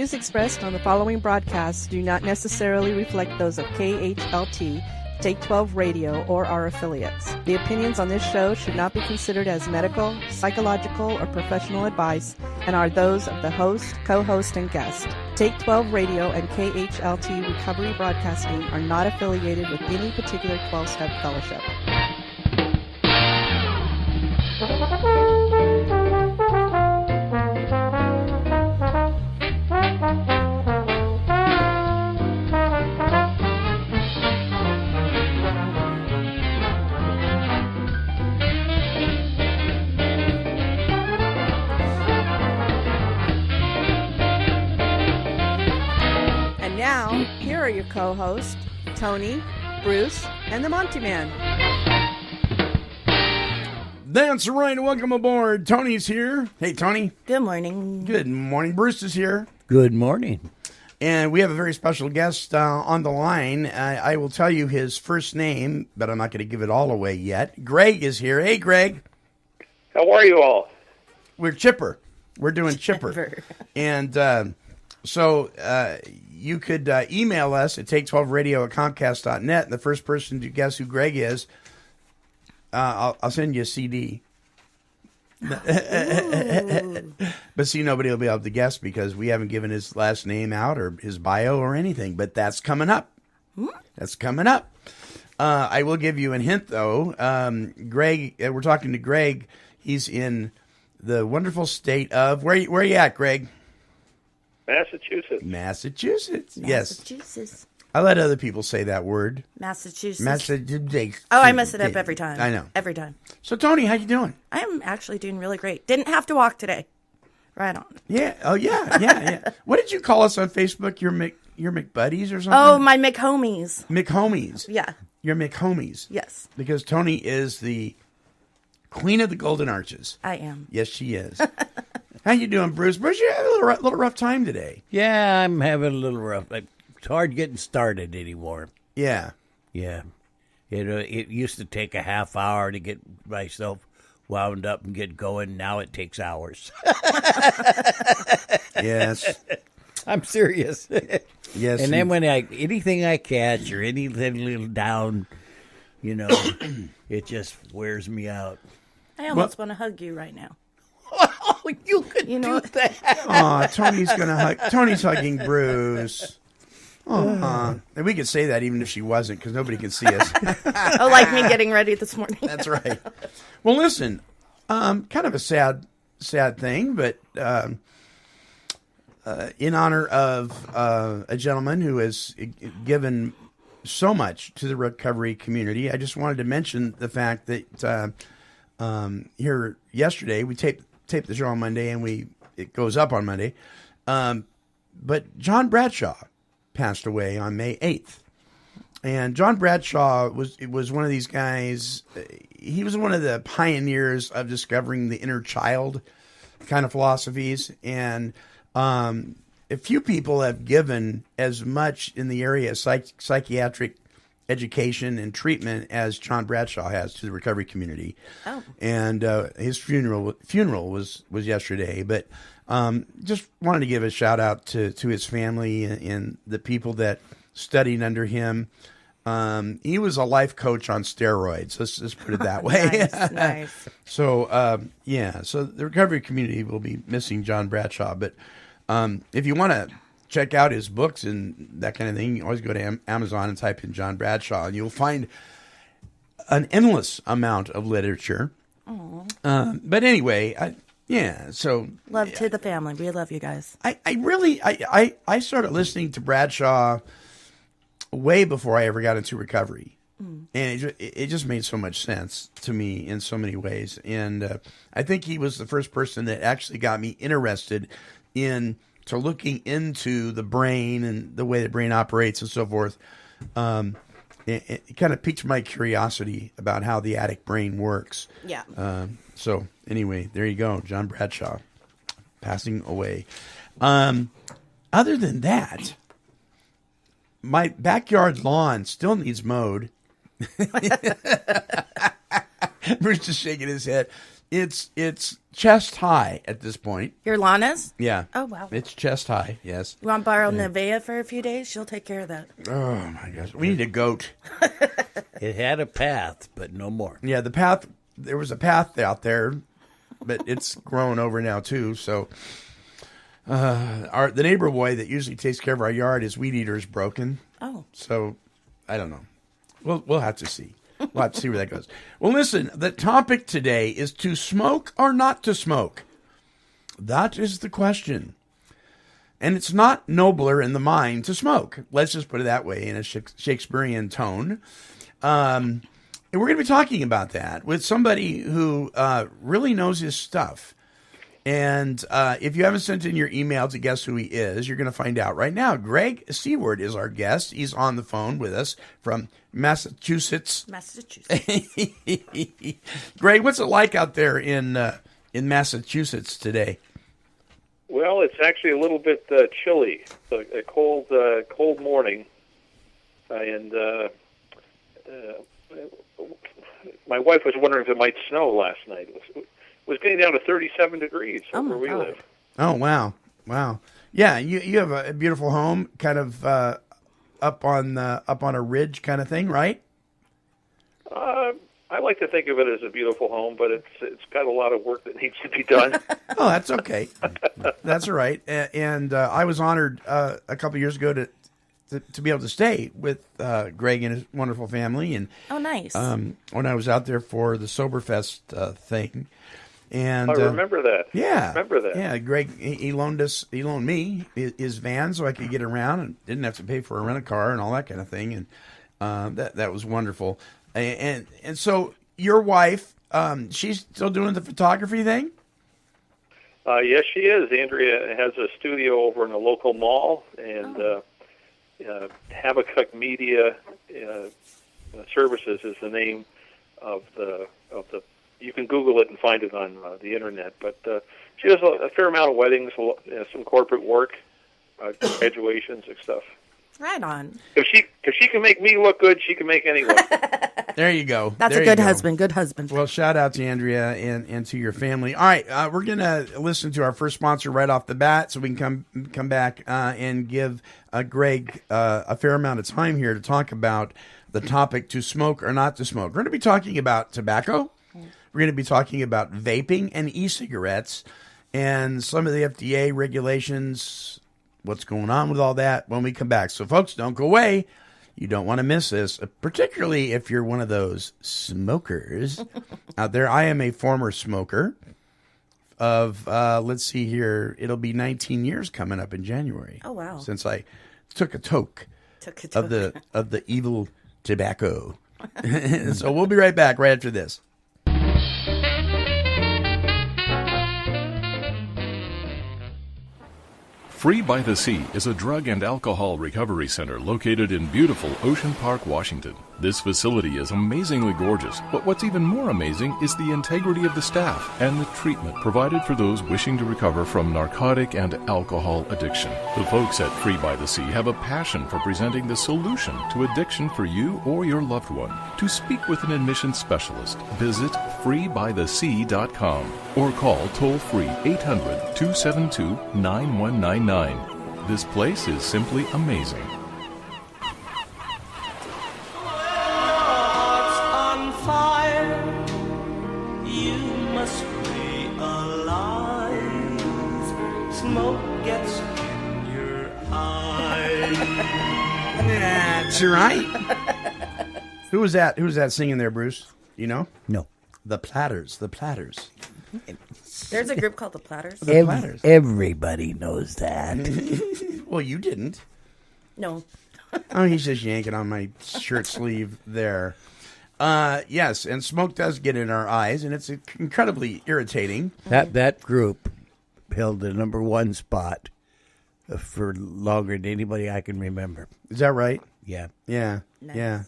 views expressed on the following broadcasts do not necessarily reflect those of KHLT, Take 12 Radio, or our affiliates. The opinions on this show should not be considered as medical, psychological, or professional advice and are those of the host, co-host, and guest. Take 12 Radio and KHLT Recovery Broadcasting are not affiliated with any particular 12-step fellowship. Here are your co-hosts, Tony, Bruce, and the Monty Man. That's right. Welcome aboard. Tony's here. Hey, Tony. Good morning. Good morning. Bruce is here. Good morning. And we have a very special guest on the line. I will tell you his first name, but I'm not going to give it all away yet. Greg is here. Hey, Greg. How are you all? We're Chipper. We're doing Chipper. And so you could email us at take12radio@comcast.net, and the first person to guess who Greg is, I'll send you a CD. But see, nobody will be able to guess because we haven't given his last name out or his bio or anything. But that's coming up. That's coming up. I will give you a hint, though. Greg, we're talking to Greg. He's in the wonderful state of where are you at, Greg? Massachusetts. Massachusetts. I let other people say that word. Massachusetts. Oh, I mess it up every time. I know. Every time. So, Tony, how you doing? I'm actually doing really great. Didn't have to walk today. Right on. Yeah. Oh, yeah. What did you call us on Facebook? Your McBuddies or something? Oh, my McHomies. McHomies. Yeah. Your McHomies. Yes. Because Tony is the queen of the Golden Arches. I am. Yes, she is. How you doing, Bruce? Bruce, you had a little rough time today. Yeah, I'm having a little rough. It's hard getting started anymore. Yeah. Yeah. It used to take a half hour to get myself wound up and get going. Now it takes hours. Yes. I'm serious. Yes. And then when anything I catch or anything little down, it just wears me out. I almost want to hug you right now. Oh, you could do that. Oh, Tony's hugging Bruce. Oh, and we could say that even if she wasn't, because nobody can see us. Oh, like me getting ready this morning. That's right. Well, listen, kind of a sad thing, but in honor of a gentleman who has given so much to the recovery community, I just wanted to mention the fact that here yesterday we taped the show on Monday, and it goes up on Monday. But John Bradshaw passed away on May 8th. And John Bradshaw was one of these guys. He was one of the pioneers of discovering the inner child kind of philosophies. And a few people have given as much in the area of psychiatric education and treatment as John Bradshaw has to the recovery community. Oh. And his funeral was yesterday, but just wanted to give a shout out to his family and the people that studied under him. He was a life coach on steroids. Let's put it that way. Nice. So so the recovery community will be missing John Bradshaw, but if you want to check out his books and that kind of thing, you always go to Amazon and type in John Bradshaw, and you'll find an endless amount of literature. But anyway, so love to the family. We love you guys. I started listening to Bradshaw way before I ever got into recovery, and it just made so much sense to me in so many ways. And I think he was the first person that actually got me interested to looking into the brain and the way the brain operates and so forth. It kind of piqued my curiosity about how the addict brain works. Yeah. So anyway, there you go. John Bradshaw passing away. Other than that, my backyard lawn still needs mowed. Bruce is shaking his head. It's chest high at this point. Your lawn is? Yeah. Oh, wow. It's chest high, yes. You want to borrow Nevaeh for a few days? She'll take care of that. Oh, my gosh. We need a goat. It had a path, but no more. Yeah, the path, there was a path out there, but it's grown over now, too. So the neighbor boy that usually takes care of our yard, his weed eater is broken. Oh. So I don't know. We'll have to see. We'll have to see where that goes. Well, listen, the topic today is to smoke or not to smoke. That is the question. And it's not nobler in the mind to smoke. Let's just put it that way in a Shakespearean tone. And we're going to be talking about that with somebody who really knows his stuff. And if you haven't sent in your email to guess who he is, you're going to find out right now. Greg Seward is our guest. He's on the phone with us from Massachusetts. Greg, what's it like out there in Massachusetts today? Well, it's actually a little bit chilly. It's a cold morning, and my wife was wondering if it might snow last night. It was getting down to 37 degrees where we live. Oh, wow. Yeah, you have a beautiful home, kind of up on a ridge kind of thing, right? I like to think of it as a beautiful home, but it's got a lot of work that needs to be done. Oh, that's okay. That's all right. And I was honored a couple years ago to be able to stay with Greg and his wonderful family. And oh, nice. When I was out there for the Soberfest thing. And I remember that. Yeah. Remember that. Yeah, Greg, he loaned me his van so I could get around and didn't have to pay for a rent-a-car and all that kind of thing. And that was wonderful. And so your wife, she's still doing the photography thing? Yes, she is. Andrea has a studio over in a local mall, and Habakkuk Media Services is the name of the. You can Google it and find it on the internet. But she does a fair amount of weddings, some corporate work, graduations and stuff. Right on. If she can make me look good, she can make anyone. There you go. That's a good husband. Good husband. Well, shout out to Andrea and to your family. All right, we're gonna listen to our first sponsor right off the bat, so we can come back and give Greg a fair amount of time here to talk about the topic to smoke or not to smoke. We're going to be talking about tobacco. We're going to be talking about vaping and e-cigarettes and some of the FDA regulations. What's going on with all that when we come back. So, folks, don't go away. You don't want to miss this, particularly if you're one of those smokers out there. I am a former smoker of, let's see here, it'll be 19 years coming up in January. Oh, wow. Since I took a toke of the evil tobacco. So we'll be right back right after this. Free by the Sea is a drug and alcohol recovery center located in beautiful Ocean Park, Washington. This facility is amazingly gorgeous, but what's even more amazing is the integrity of the staff and the treatment provided for those wishing to recover from narcotic and alcohol addiction. The folks at Free by the Sea have a passion for presenting the solution to addiction for you or your loved one. To speak with an admission specialist, visit freebythesea.com or call toll-free 800-272-9199. This place is simply amazing. Hearts on fire, you must realize smoke gets in your eyes. That's right. Who was that? Who was that singing there, Bruce? You know? No. The Platters. The Platters. There's a group called the Platters. Platters. Everybody knows that. Well, you didn't. No. Oh, he's just yanking on my shirt sleeve there. Yes, and smoke does get in our eyes, and it's incredibly irritating. That group held the number one spot for longer than anybody I can remember. Is that right? Yeah. Yeah. Nice. Yeah.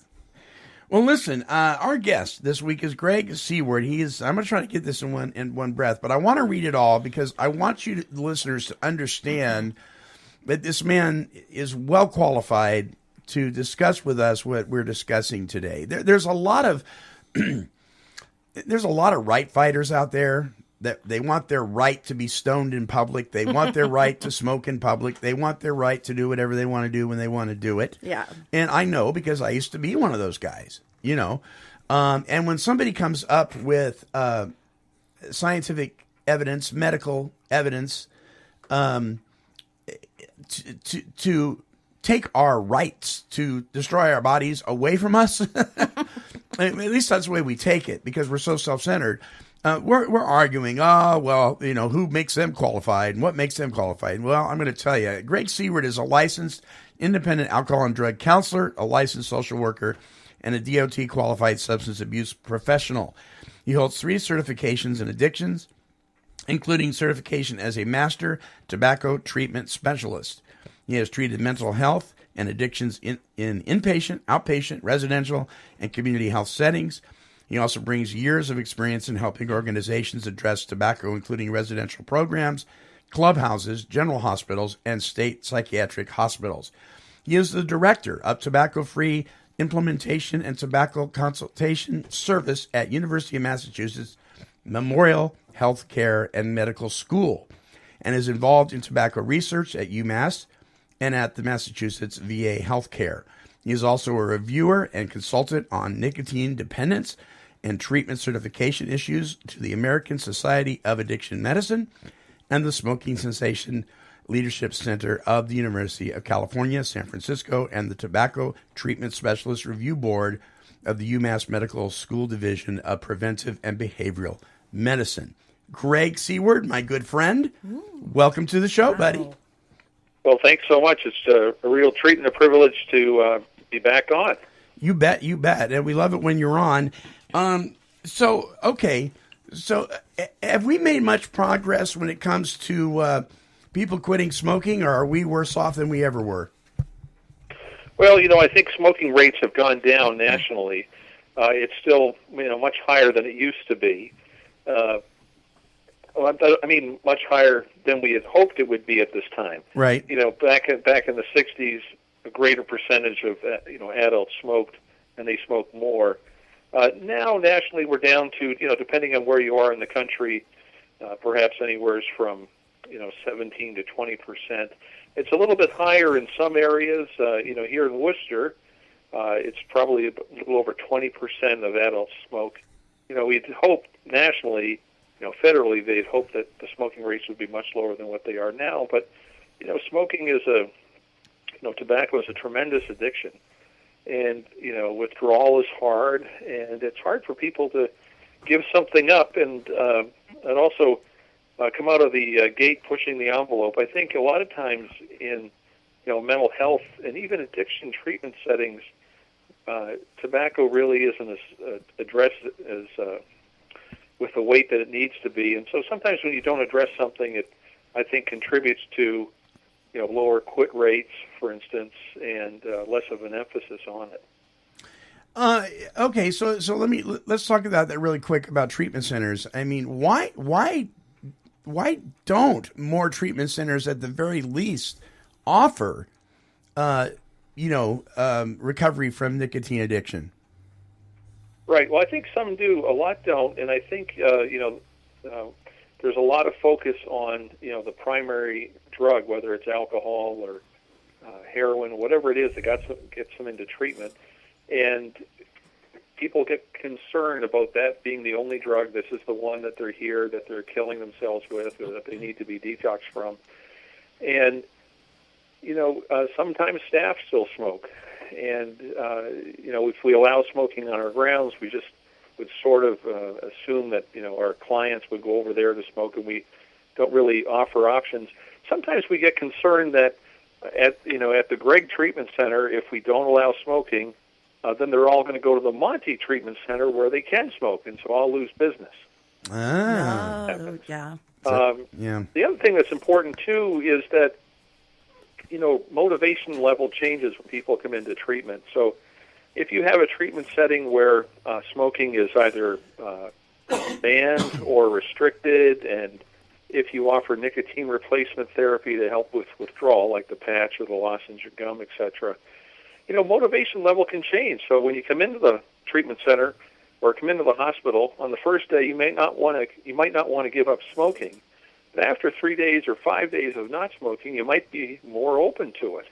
Well, listen, our guest this week is Greg Seward. I'm going to try to get this in one breath, but I want to read it all because I want you listeners to understand that this man is well qualified to discuss with us what we're discussing today. There's a lot of there's a lot of right fighters out there that they want their right to be stoned in public. They want their right to smoke in public. They want their right to do whatever they want to do when they want to do it. Yeah. And I know because I used to be one of those guys, you know. And when somebody comes up with scientific evidence, medical evidence, to take our rights to destroy our bodies away from us, at least that's the way we take it because we're so self-centered. We're arguing, who makes them qualified and what makes them qualified? Well, I'm going to tell you, Greg Seward is a licensed independent alcohol and drug counselor, a licensed social worker, and a DOT qualified substance abuse professional. He holds 3 certifications in addictions, including certification as a master tobacco treatment specialist. He has treated mental health and addictions in inpatient, outpatient, residential, and community health settings. He also brings years of experience in helping organizations address tobacco, including residential programs, clubhouses, general hospitals, and state psychiatric hospitals. He is the director of tobacco-free implementation and tobacco consultation service at University of Massachusetts Memorial Healthcare and Medical School, and is involved in tobacco research at UMass and at the Massachusetts VA Healthcare. He is also a reviewer and consultant on nicotine dependence and treatment certification issues to the American Society of Addiction Medicine and the Smoking Cessation Leadership Center of the University of California, San Francisco, and the Tobacco Treatment Specialist Review Board of the UMass Medical School Division of Preventive and Behavioral Medicine. Greg Seward, my good friend, welcome to the show, buddy. Well, thanks so much. It's a real treat and a privilege to be back on. You bet. And we love it when you're on. So have we made much progress when it comes to people quitting smoking, or are we worse off than we ever were? Well, I think smoking rates have gone down nationally. It's still, much higher than it used to be. Much higher than we had hoped it would be at this time. Right. Back in the 60s, a greater percentage of adults smoked, and they smoked more. Now, nationally, we're down to, depending on where you are in the country, perhaps anywhere from 17 to 20%. It's a little bit higher in some areas. Here in Worcester, it's probably a little over 20% of adults smoke. We'd hope nationally, federally, they'd hope that the smoking rates would be much lower than what they are now. But, smoking is tobacco is a tremendous addiction. And, withdrawal is hard, and it's hard for people to give something up and also come out of the gate pushing the envelope. I think a lot of times in, mental health and even addiction treatment settings, tobacco really isn't as addressed as with the weight that it needs to be. And so sometimes when you don't address something, it, I think, contributes to, lower quit rates, for instance, and less of an emphasis on it. Okay, so let's talk about that really quick about treatment centers. I mean, why don't more treatment centers at the very least offer, recovery from nicotine addiction? Right. Well, I think some do. A lot don't, and I think there's a lot of focus on the primary drug, whether it's alcohol or heroin, whatever it is that gets them into treatment, and people get concerned about that being the only drug. This is the one that they're here, that they're killing themselves with, or that they need to be detoxed from. And, sometimes staff still smoke. And, if we allow smoking on our grounds, we just would sort of assume that, our clients would go over there to smoke, and we don't really offer options. Sometimes we get concerned that at the Gregg Treatment Center, if we don't allow smoking, then they're all going to go to the Monty Treatment Center where they can smoke, and so I'll lose business. Oh, yeah. The other thing that's important, too, is that, motivation level changes when people come into treatment. So if you have a treatment setting where smoking is either banned or restricted, and if you offer nicotine replacement therapy to help with withdrawal, like the patch or the lozenge or gum, etc., motivation level can change. So when you come into the treatment center, or come into the hospital, on the first day you might not want to give up smoking. But after 3 days or 5 days of not smoking, you might be more open to it.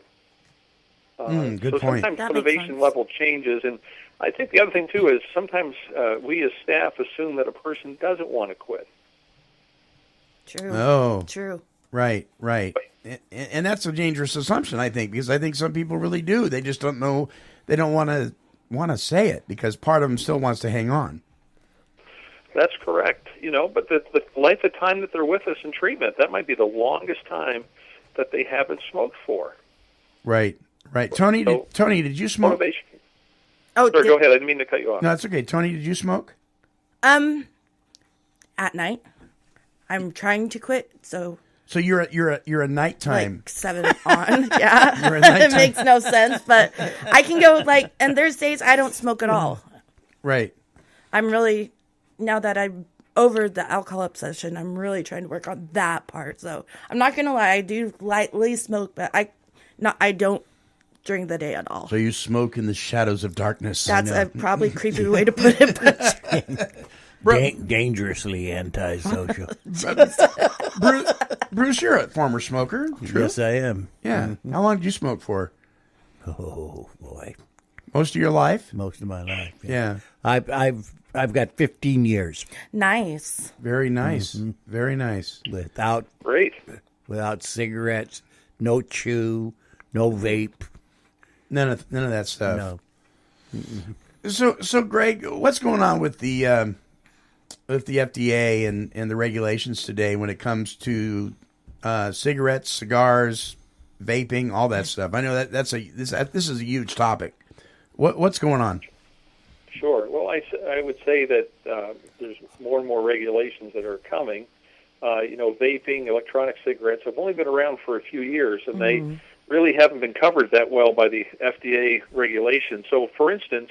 Good so point. Sometimes That makes motivation sense. level changes, and I think the other thing too is sometimes we as staff assume that a person doesn't want to quit. True. Oh. True. Right. And that's a dangerous assumption, I think, because I think some people really do. They just don't know. They don't want to say it because part of them still wants to hang on. That's correct. But the length of time that they're with us in treatment, that might be the longest time that they haven't smoked for. Right. Tony, did you smoke? Motivation. Oh, Sorry, go ahead. I didn't mean to cut you off. No, that's okay. Tony, did you smoke? At night. I'm trying to quit, so So you're a nighttime. like 7 on. Yeah. You're a nighttime. It makes no sense, but I can go and there's days I don't smoke at all. Right. I'm really, now that I'm over the alcohol obsession, I'm really trying to work on that part. So I'm not going to lie, I do lightly smoke, but I don't during the day at all. So you smoke in the shadows of darkness. That's a probably creepy way to put it, but Dangerously antisocial. Bruce, you're a former smoker. True? Yes, I am. Yeah. How long did you smoke for? Oh boy, Most of your life? most of my life. Yeah. I've got 15 years nice. Very nice. Very nice. without Great. cigarettes, no chew, no vape. None of that stuff. No. So Greg, what's going on with the FDA and the regulations today when it comes to cigarettes, cigars, vaping, all that stuff? I know this is a huge topic. What's going on? Sure. Well, I would say that there's more and more regulations that are coming. Vaping, electronic cigarettes have only been around for a few years, and they really haven't been covered that well by the FDA regulation. So, for instance,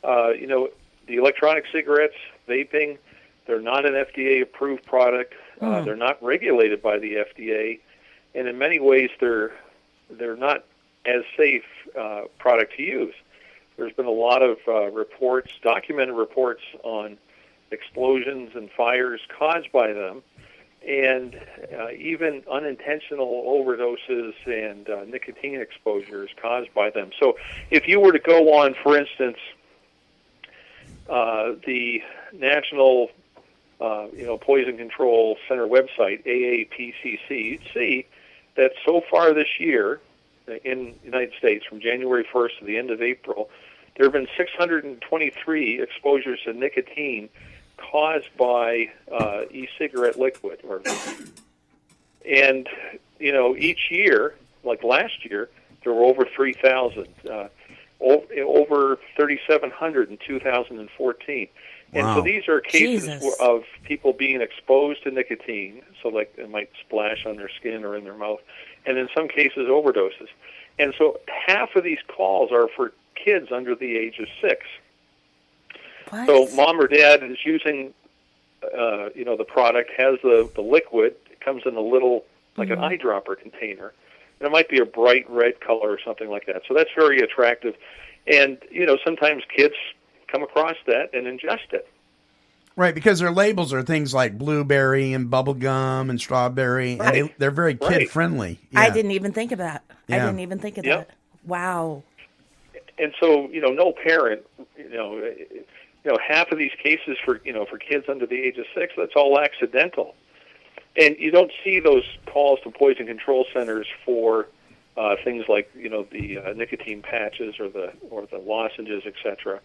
the electronic cigarettes, vaping, they're not an FDA-approved product. They're not regulated by the FDA, and in many ways, they're not as safe product to use. There's been a lot of documented reports on explosions and fires caused by them, and even unintentional overdoses and nicotine exposures caused by them. So if you were to go on, for instance, the National Poison Control Center website, AAPCC, you'd see that so far this year in the United States, from January 1st to the end of April, there have been 623 exposures to nicotine caused by e-cigarette liquid. And, each year, like last year, there were over 3,000, over 3,700 in 2014. And so these are cases Jesus. of people being exposed to nicotine, so like it might splash on their skin or in their mouth, and in some cases overdoses. And so half of these calls are for kids under the age of 6. What? So mom or dad is using, the product, has the liquid. It comes in a little, like an eyedropper container. And it might be a bright red color or something like that. So that's very attractive. And, sometimes kids come across that and ingest it. Right, because their labels are things like blueberry and bubble gum and strawberry, Right. and they're very kid-friendly. I Yeah. didn't even think of that. I Yeah. didn't even think of Yep. that. Wow. And so, no parent, half of these cases for kids under the age of 6, that's all accidental. And you don't see those calls to poison control centers for things like, the nicotine patches or the lozenges, etc.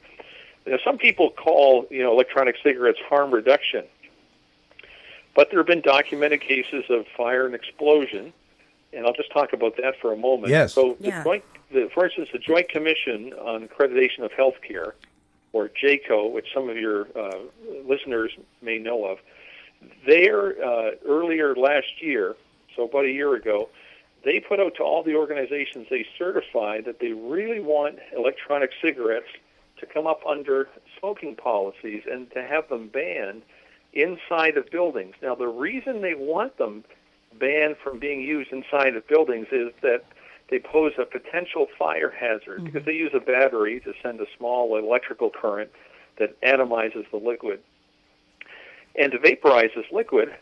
Some people call, electronic cigarettes harm reduction. But there have been documented cases of fire and explosion, and I'll just talk about that for a moment. Yes. So, Yeah. for instance, the Joint Commission on Accreditation of Healthcare, or JACO, which some of your listeners may know of, earlier last year, so about a year ago, they put out to all the organizations they certify that they really want electronic cigarettes to come up under smoking policies and to have them banned inside of buildings. Now, the reason they want them banned from being used inside of buildings is that they pose a potential fire hazard because they use a battery to send a small electrical current that atomizes the liquid. And to vaporize this liquid,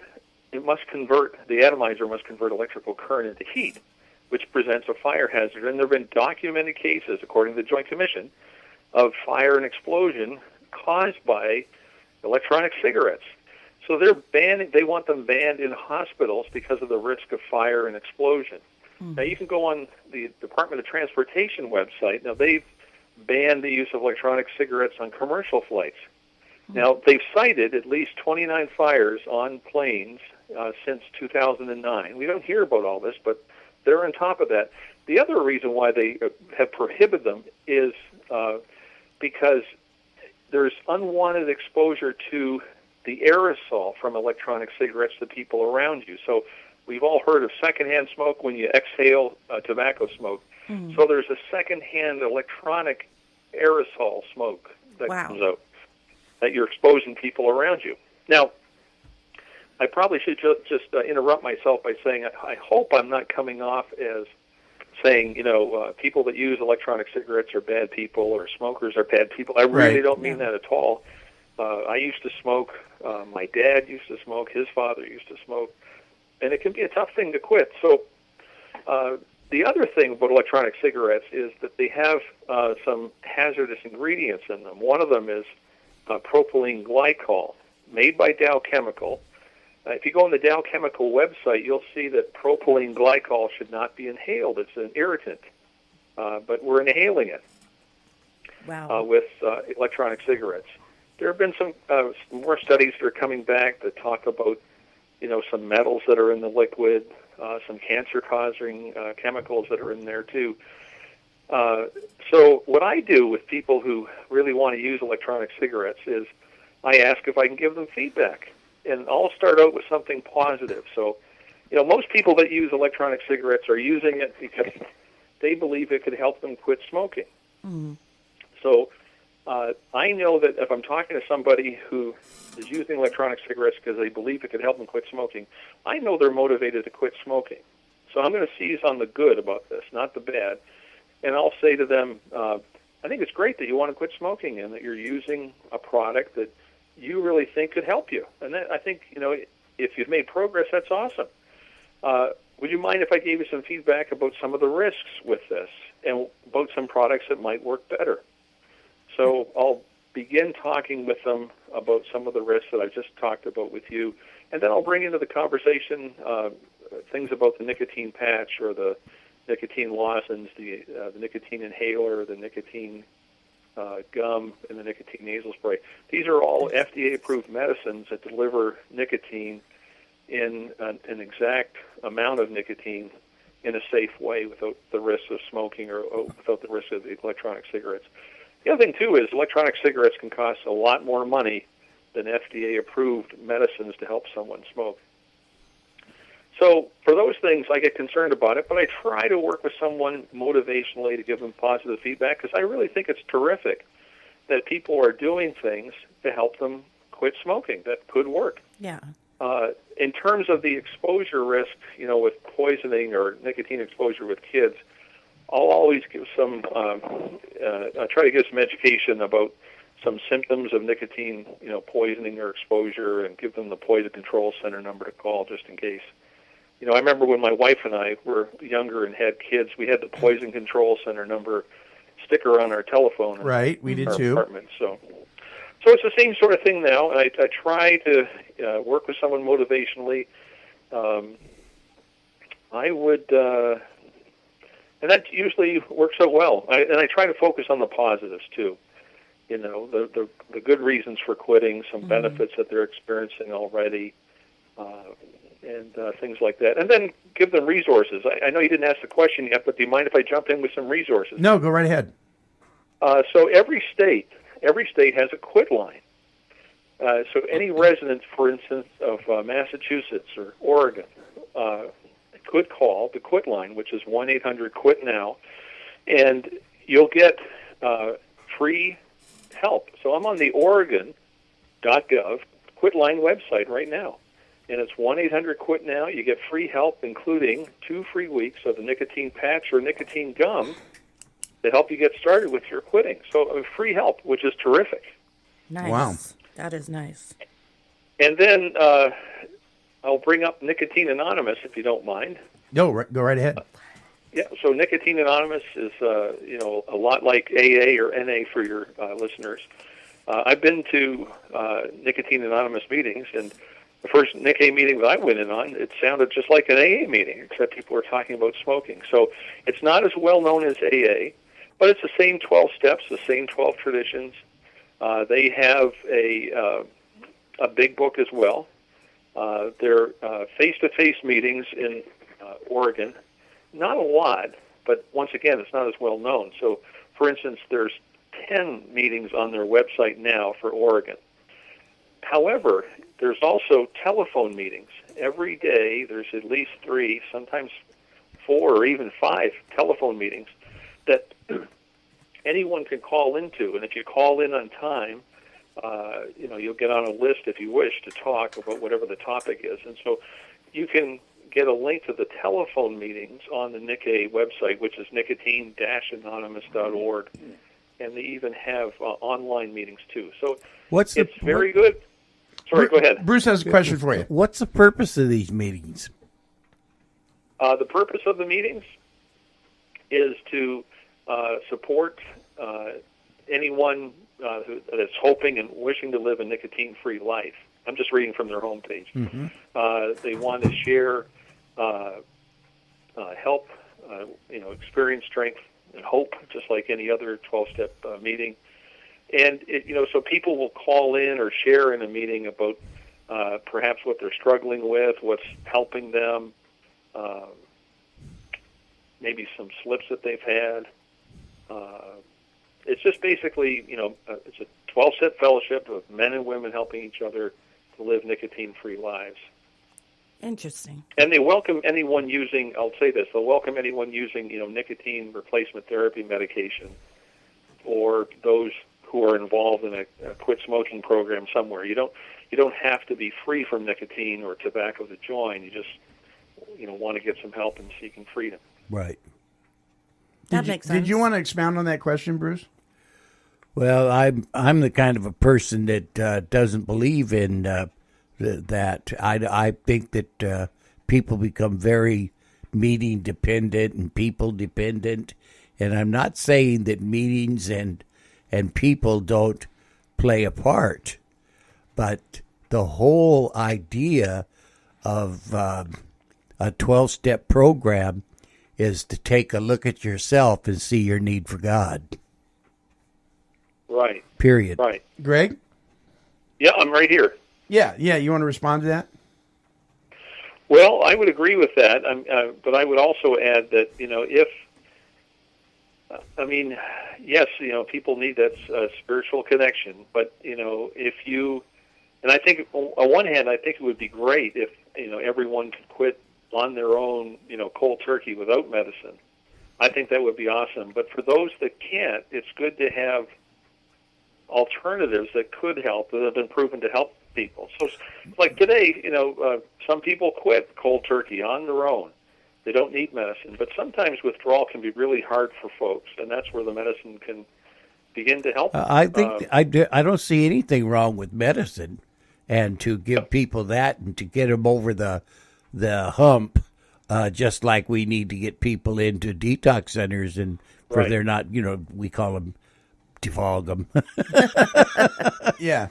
the atomizer must convert electrical current into heat, which presents a fire hazard. And there have been documented cases, according to the Joint Commission, of fire and explosion caused by electronic cigarettes. So they want them banned in hospitals because of the risk of fire and explosion. Now, you can go on the Department of Transportation website. Now, they've banned the use of electronic cigarettes on commercial flights. Now, they've cited at least 29 fires on planes since 2009. We don't hear about all this, but they're on top of that. The other reason why they have prohibited them is because there's unwanted exposure to the aerosol from electronic cigarettes to people around you. So we've all heard of secondhand smoke when you exhale tobacco smoke. So there's a secondhand electronic aerosol smoke that comes out that you're exposing people around you. Now, I probably should just interrupt myself by saying I hope I'm not coming off as saying, people that use electronic cigarettes are bad people or smokers are bad people. I really don't mean that at all. I used to smoke. My dad used to smoke. His father used to smoke. And it can be a tough thing to quit. So the other thing about electronic cigarettes is that they have some hazardous ingredients in them. One of them is propylene glycol, made by Dow Chemical. If you go on the Dow Chemical website, you'll see that propylene glycol should not be inhaled. It's an irritant, but we're inhaling it with electronic cigarettes. There have been some more studies that are coming back that talk about, some metals that are in the liquid, some cancer-causing chemicals that are in there too. So what I do with people who really want to use electronic cigarettes is I ask if I can give them feedback. And I'll start out with something positive. So, most people that use electronic cigarettes are using it because they believe it could help them quit smoking. So I know that if I'm talking to somebody who is using electronic cigarettes because they believe it could help them quit smoking, I know they're motivated to quit smoking. So I'm going to seize on the good about this, not the bad. And I'll say to them, I think it's great that you want to quit smoking and that you're using a product that you really think could help you. And I think, if you've made progress, that's awesome. Would you mind if I gave you some feedback about some of the risks with this and about some products that might work better? So I'll begin talking with them about some of the risks that I've just talked about with you, and then I'll bring into the conversation things about the nicotine patch or the nicotine lozenge, the nicotine inhaler, the nicotine gum, and the nicotine nasal spray. These are all FDA-approved medicines that deliver nicotine in an exact amount of nicotine in a safe way without the risk of smoking or without the risk of the electronic cigarettes. The other thing, too, is electronic cigarettes can cost a lot more money than FDA-approved medicines to help someone smoke. So for those things, I get concerned about it, but I try to work with someone motivationally to give them positive feedback because I really think it's terrific that people are doing things to help them quit smoking that could work. Yeah. In terms of the exposure risk, with poisoning or nicotine exposure with kids, I'll always give I try to give some education about some symptoms of nicotine, poisoning or exposure, and give them the Poison Control Center number to call just in case. I remember when my wife and I were younger and had kids, we had the Poison Control Center number sticker on our telephone. Right, we did too. Apartment. So it's the same sort of thing now, and I try to work with someone motivationally. I would, and that usually works out well. And I try to focus on the positives too. The good reasons for quitting, some benefits that they're experiencing already. And things like that. And then give them resources. I know you didn't ask the question yet, but do you mind if I jump in with some resources? No, go right ahead. So every state has a quit line. So any resident, for instance, of Massachusetts or Oregon could call the quit line, which is 1-800-QUIT-NOW, and you'll get free help. So I'm on the Oregon.gov quit line website right now. And it's 1-800-QUIT-NOW. You get free help, including 2 free weeks of the nicotine patch or nicotine gum to help you get started with your quitting. So free help, which is terrific. Nice. Wow. That is nice. And then I'll bring up Nicotine Anonymous, if you don't mind. Go right ahead. Yeah, so Nicotine Anonymous is, a lot like AA or NA for your listeners. I've been to Nicotine Anonymous meetings, and the first NICA meeting that I went in on, it sounded just like an AA meeting, except people were talking about smoking. So it's not as well known as AA, but it's the same 12 steps, the same 12 traditions. They have a big book as well. They're face-to-face meetings in Oregon. Not a lot, but once again, it's not as well known. So, for instance, there's 10 meetings on their website now for Oregon. However, there's also telephone meetings. Every day there's at least 3, sometimes 4 or even 5 telephone meetings that anyone can call into. And if you call in on time, you'll get on a list if you wish to talk about whatever the topic is. And so you can get a link to the telephone meetings on the NICA website, which is nicotine-anonymous.org. And they even have online meetings too. So it's very good. Sorry, go ahead. Bruce has a question for you. What's the purpose of these meetings? The purpose of the meetings is to support anyone that's hoping and wishing to live a nicotine-free life. I'm just reading from their homepage. Mm-hmm. They want to share help, experience, strength, and hope, just like any other 12-step meeting. And, so people will call in or share in a meeting about perhaps what they're struggling with, what's helping them, maybe some slips that they've had. It's just basically, it's a 12-step fellowship of men and women helping each other to live nicotine-free lives. Interesting. And they welcome anyone using, I'll say this, they'll welcome anyone using, nicotine replacement therapy medication, or those who are involved in a quit smoking program somewhere. You don't have to be free from nicotine or tobacco to join. You just, want to get some help in seeking freedom. Right. That makes sense. Did you want to expound on that question, Bruce? Well, I'm the kind of a person that doesn't believe in that. I think that people become very meeting dependent and people dependent, and I'm not saying that meetings and people don't play a part, but the whole idea of a 12-step program is to take a look at yourself and see your need for God. Right. Period. Right. Greg? Yeah, I'm right here. Yeah. You want to respond to that? Well, I would agree with that, but I would also add that, yes, people need that spiritual connection, but, if you, and I think on one hand, I think it would be great if, everyone could quit on their own, cold turkey without medicine. I think that would be awesome. But for those that can't, it's good to have alternatives that could help, that have been proven to help people. So, like today, some people quit cold turkey on their own. They don't need medicine. But sometimes withdrawal can be really hard for folks, and that's where the medicine can begin to help. I think I don't see anything wrong with medicine, and to give people that and to get them over the hump, just like we need to get people into detox centers and for they're not, we call them defog them. Yeah.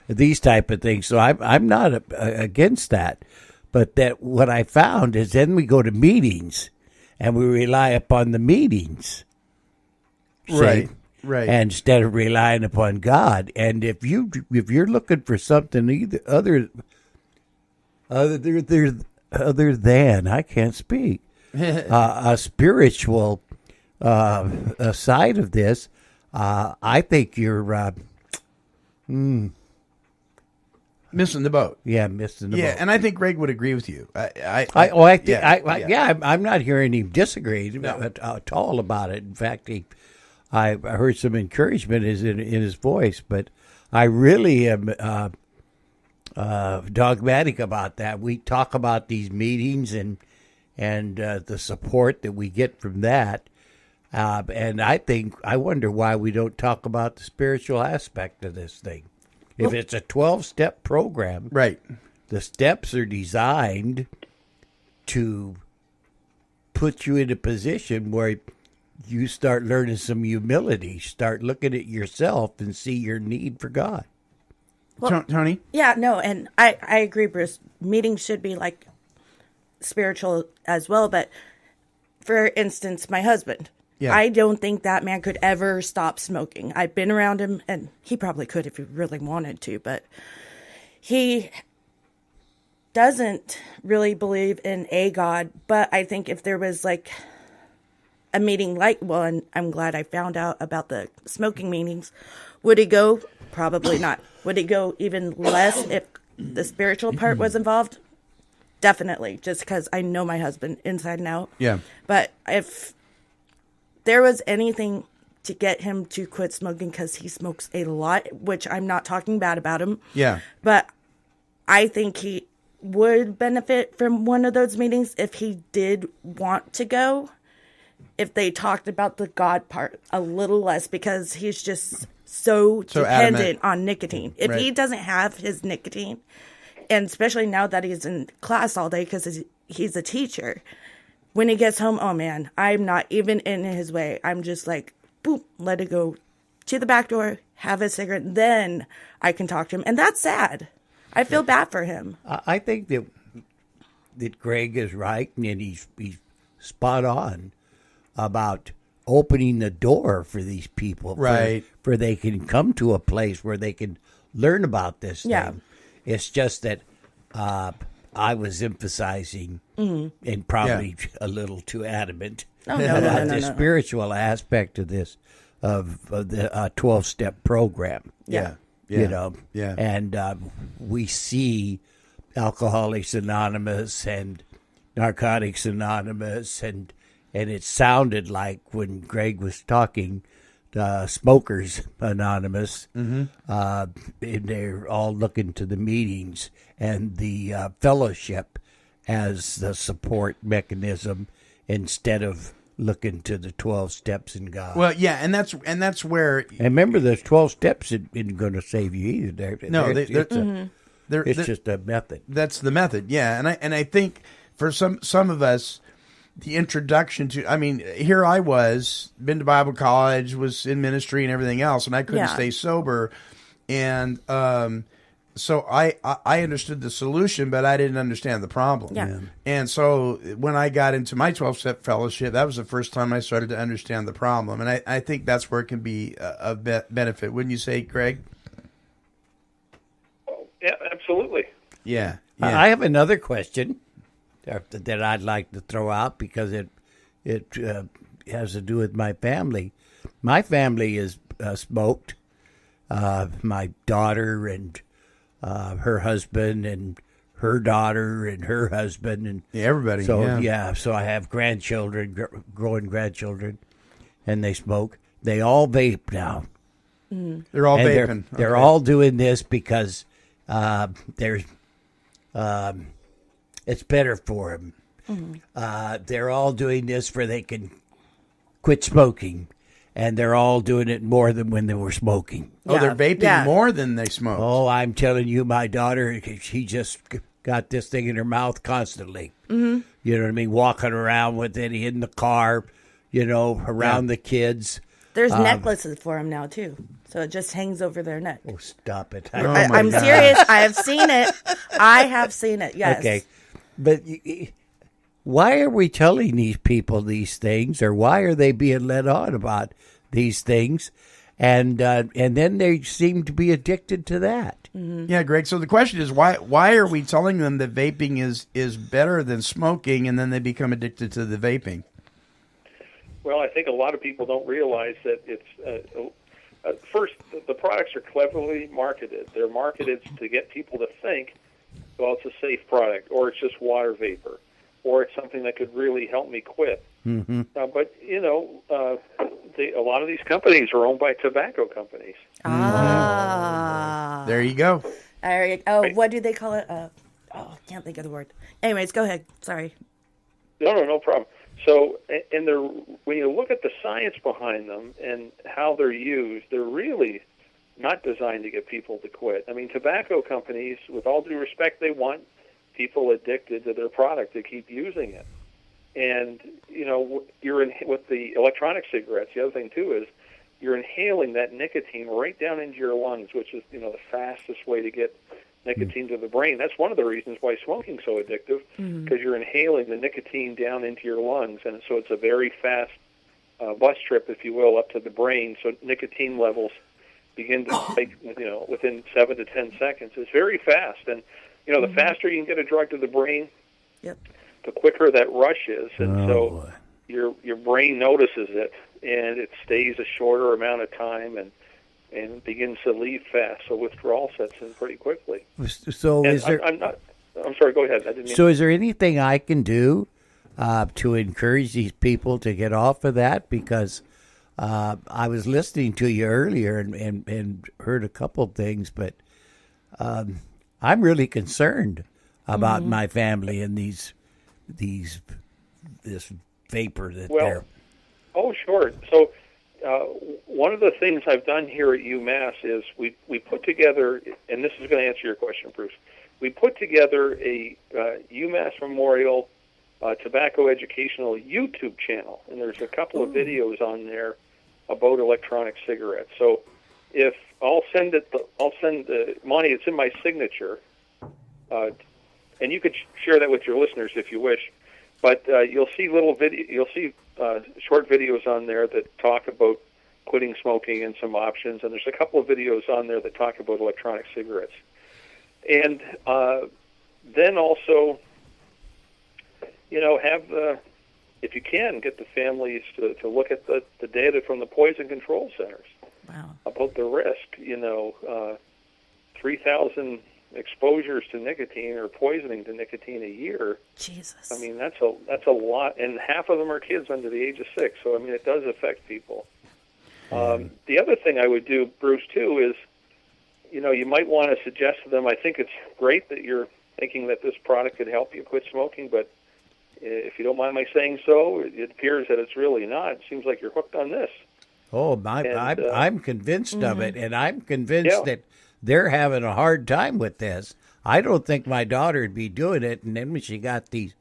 These type of things. So I'm not against that, but that what I found is then we go to meetings and we rely upon the meetings. Right. See? Right. And instead of relying upon God. And if you're looking for something other than I can't speak a spiritual side of this, I think you're missing the boat. Yeah, missing the boat. Yeah, and I think Greg would agree with you. I'm not hearing him disagree at all about it. In fact, I heard some encouragement in his voice, but I really am dogmatic about that. We talk about these meetings and the support that we get from that, And I wonder why we don't talk about the spiritual aspect of this thing. If it's a 12-step program, Right. the steps are designed to put you in a position where you start learning some humility, start looking at yourself and see your need for God. Tony? Yeah, no, and I agree, Bruce. Meetings should be like spiritual as well. But for instance, my husband, Yeah. I don't think that man could ever stop smoking. I've been around him, and he probably could if he really wanted to, but he doesn't really believe in a God. But I think if there was like a meeting and I'm glad I found out about the smoking meetings, would he go? Probably not. Would he go even less if the spiritual part was involved? Definitely, just because I know my husband inside and out. Yeah. But if there was anything to get him to quit smoking, because he smokes a lot, which I'm not talking bad about him. Yeah. But I think he would benefit from one of those meetings if he did want to go, if they talked about the God part a little less, because he's just so dependent adamant on nicotine. If he doesn't have his nicotine, and especially now that he's in class all day because he's a teacher, when he gets home, oh man, I'm not even in his way. I'm just like, boop, let it go to the back door, have a cigarette, then I can talk to him. And that's sad. I feel bad for him. I think that Greg is right, and he's spot on about opening the door for these people, Right. for they can come to a place where they can learn about this Yeah. thing. It's just that I was emphasizing, and probably a little too adamant, Oh, no, about no, the no. spiritual aspect of this, of the 12-step program. Yeah. You know, Yeah. and we see Alcoholics Anonymous and Narcotics Anonymous, and it sounded like when Greg was talking, Smokers Anonymous, and they're all looking to the meetings and the fellowship as the support mechanism instead of looking to the 12 steps in God. Well, yeah, and that's where And remember, the 12 steps isn't going to save you either. No, It's just a method. that's the method. Yeah, and I think for some of us, the introduction to, I mean, here I was, been to Bible college, was in ministry and everything else, and I couldn't Yeah. stay sober, and so I understood the solution, but I didn't understand the problem. Yeah. And so when I got into my 12-step fellowship, that was the first time I started to understand the problem, and I think that's where it can be of benefit. Wouldn't you say, Greg? Yeah, absolutely. Yeah. I have another question that I'd like to throw out because it has to do with my family. My family is smoked. My daughter and her husband and her daughter and her husband and everybody. So so I have grandchildren, growing grandchildren, and they smoke. They all vape now. They're all And vaping. They're Okay. all doing this because there's it's better for them. They're all doing this for they can quit smoking, and they're all doing it more than when they were smoking. Oh, they're vaping Yeah. more than they smoke. Oh, I'm telling you, my daughter, she just got this thing in her mouth constantly. Mm-hmm. You know what I mean? Walking around with it in the car, around the kids. There's necklaces for him now, too. So it just hangs over their neck. Oh, stop it. I'm serious. I have seen it. I have seen it, yes. Okay. But why are we telling these people these things, or why are they being led on about these things? And then they seem to be addicted to that. Yeah, Greg. So the question is, why are we telling them that vaping is better than smoking, and then they become addicted to the vaping? Well, I think a lot of people don't realize that it's first, the products are cleverly marketed. They're marketed to get people to think, well, it's a safe product, or it's just water vapor, or it's something that could really help me quit. Mm-hmm. But a lot of these companies are owned by tobacco companies. Ah. There you go. What do they call it? I can't think of the word. Anyways, go ahead. Sorry. No problem. So, and they're, when you look at the science behind them and how they're used, they're really not designed to get people to quit. I mean, tobacco companies, with all due respect, they want people addicted to their product to keep using it. And, you know, with the electronic cigarettes, the other thing, too, is you're inhaling that nicotine right down into your lungs, which is, you know, the fastest way to get nicotine to the brain. That's one of the reasons why smoking's so addictive, because you're inhaling the nicotine down into your lungs, and so it's a very fast bus trip, if you will, up to the brain. So nicotine levels begin to spike, you know, within 7 to 10 seconds. It's very fast, and you know, the faster you can get a drug to the brain, the quicker that rush is, and your brain notices it, and it stays a shorter amount of time, and begins to leave fast, so withdrawal sets in pretty quickly. So And is there? I'm sorry. Go ahead. I didn't mean. So is there anything I can do to encourage these people to get off of that? Because I was listening to you earlier and heard a couple of things, but I'm really concerned about my family and this vapor that they're. Oh, sure. So one of the things I've done here at UMass is we put together, and this is going to answer your question, Bruce. We put together a UMass Memorial Tobacco Educational YouTube channel, and there's a couple of videos on there about electronic cigarettes. So if I'll send Monty, it's in my signature, and you could share that with your listeners if you wish. But you'll see short videos on there that talk about quitting smoking and some options, and there's a couple of videos on there that talk about electronic cigarettes. And then also, you know, if you can, get the families to look at the data from the poison control centers about the risk. You know, 3,000 exposures to nicotine or poisoning to nicotine a year. Jesus. I mean, that's a lot, and half of them are kids under the age of 6. So I mean, it does affect people. The other thing I would do, Bruce, too, is, you know, you might want to suggest to them. I think it's great that you're thinking that this product could help you quit smoking, but if you don't mind my saying so, it appears that it's really not. It seems like you're hooked on this. Oh, I'm convinced of it, and I'm convinced that they're having a hard time with this. I don't think my daughter would be doing it, and then when she got these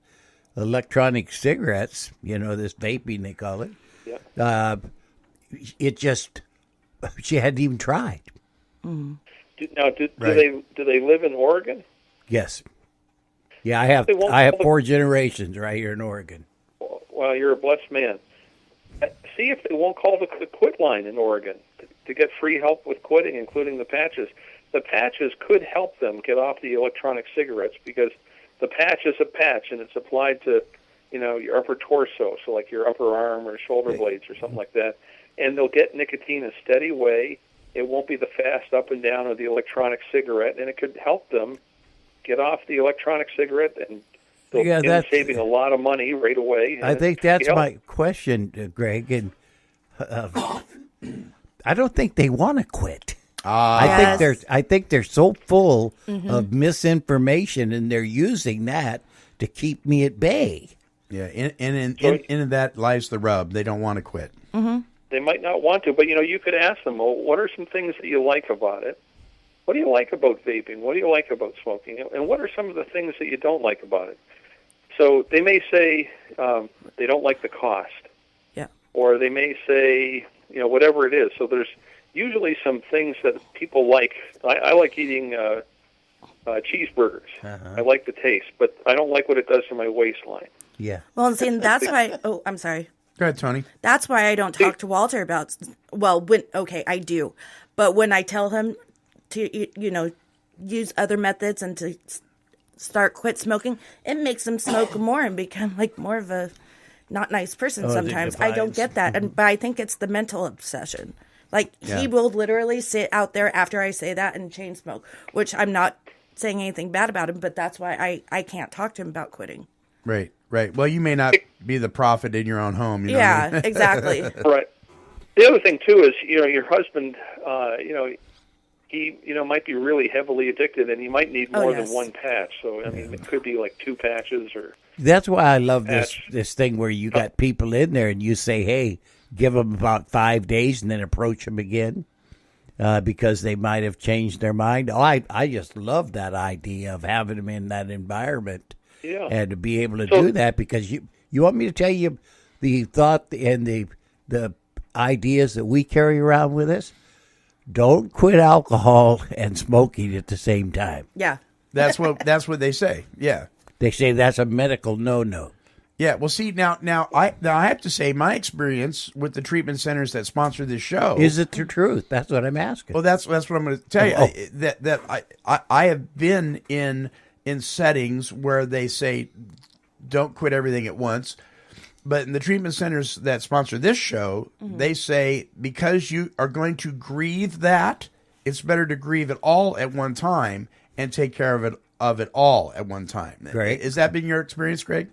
electronic cigarettes, you know, this vaping they call it, she hadn't even tried. Do they live in Oregon? Yes. Yeah, I have 4 generations right here in Oregon. Well, you're a blessed man. See if they won't call the quit line in Oregon to get free help with quitting, including the patches. The patches could help them get off the electronic cigarettes, because the patch is a patch, and it's applied to, you know, your upper torso, so like your upper arm or shoulder blades or something like that. And they'll get nicotine a steady way. It won't be the fast up and down of the electronic cigarette, and it could help them get off the electronic cigarette, and they'll end up saving a lot of money right away. I think that's my question, Greg, and I don't think they want to quit. I think they're so full of misinformation, and they're using that to keep me at bay. Yeah, and in that lies the rub. They don't want to quit. They might not want to, but, you know, you could ask them, well, what are some things that you like about it? What do you like about vaping? What do you like about smoking? And what are some of the things that you don't like about it? So they may say they don't like the cost. Yeah. Or they may say, you know, whatever it is. So there's usually some things that people like. I like eating cheeseburgers. I like the taste, but I don't like what it does to my waistline. Yeah. Well, and see, that's why. Oh, I'm sorry. Go ahead, Tony. That's why I don't talk to Walter about. Well, I do, but when I tell him to, you know, use other methods and to quit smoking, it makes him smoke more and become like more of a not nice person. Sometimes I don't get that, but I think it's the mental obsession. Like he will literally sit out there after I say that and chain smoke, which I'm not saying anything bad about him, but that's why I can't talk to him about quitting. Right. Well, you may not be the prophet in your own home. You know what I mean? Exactly. Right. The other thing too is, you know, your husband, you know, he might be really heavily addicted, and he might need more yes. than one patch. So I mean, it could be like 2 patches or. That's why I love this Patch. this thing where you got people in there and you say, hey, give them about 5 days and then approach them again because they might have changed their mind. Oh, I just love that idea of having them in that environment. Yeah. And to be able to do that, because you want me to tell you the thought and the ideas that we carry around with us? Don't quit alcohol and smoking at the same time. Yeah. That's what they say. Yeah. They say that's a medical no-no. Yeah, well, see, now I have to say my experience with the treatment centers that sponsor this show Is it the truth? That's what I'm asking. Well, that's what I'm going to tell you. Oh. That I have been in settings where they say don't quit everything at once, but in the treatment centers that sponsor this show, they say because you are going to grieve that, it's better to grieve it all at one time and take care of it all at one time. Great. Has that been your experience, Greg?